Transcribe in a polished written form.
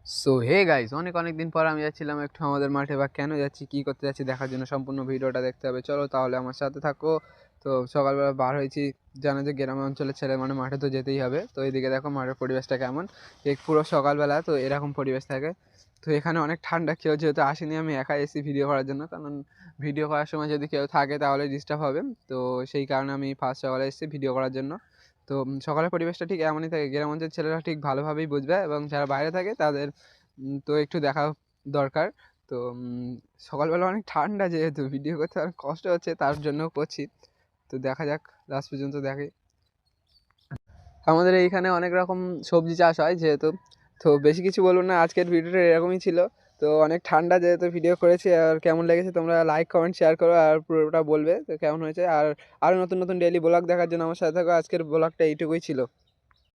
So hey guys, অনেক অনেক দিন পর আমি যাচ্ছিলাম একটু আমাদের মাঠে। বা কেন যাচ্ছি, কি করতে যাচ্ছি দেখার জন্য সম্পূর্ণ ভিডিওটা দেখতে হবে। চলো তাহলে আমার সাথে থাকো। তো সকালবেলা বার হয়েছি, জানো যে গ্রাম অঞ্চলের ছেলে মানে মাঠে তো যেতেই হবে। তো এইদিকে দেখো মাঠের পরিবেশটা কেমন। এক পুরো সকালবেলা তো এরকম পরিবেশ থাকে। তো এখানে অনেক ঠান্ডা, কেউ যেহেতু আসেনি আমি একাই এসেছি ভিডিও করার জন্য, কারণ ভিডিও করার সময় যদি কেউ থাকে তাহলে ডিস্টার্ব হবে। তো সেই কারণে আমি ফার্স্ট সকালে এসেছি ভিডিও করার জন্য। তো সকালের পরিবেশটা ঠিক এমনই থাকে, গ্রাম অঞ্চলের ছেলেরা ঠিক ভালোভাবেই বুঝবে, এবং যারা বাইরে থাকে তাদের তো একটু দেখা দরকার। তো সকালবেলা অনেক ঠান্ডা, যেহেতু ভিডিও করতে অনেক কষ্ট হচ্ছে তার জন্য করছি। তো দেখা যাক, লাস্ট পর্যন্ত দেখি। আমাদের এইখানে অনেক রকম সবজি চাষ হয় যেহেতু। তো বেশি কিছু বলবো না, আজকের ভিডিওটা এরকমই ছিল। তো অনেক ঠান্ডা যেহেতু ভিডিও করেছি, আর কেমন লেগেছে তোমরা লাইক কমেন্ট শেয়ার করো, আর পুরোটা বলবে তো কেমন হয়েছে। আর আরও নতুন নতুন ডেইলি ব্লগ দেখার জন্য আমার সাথে থাকো। আজকের ব্লগটা এইটুকুই ছিল।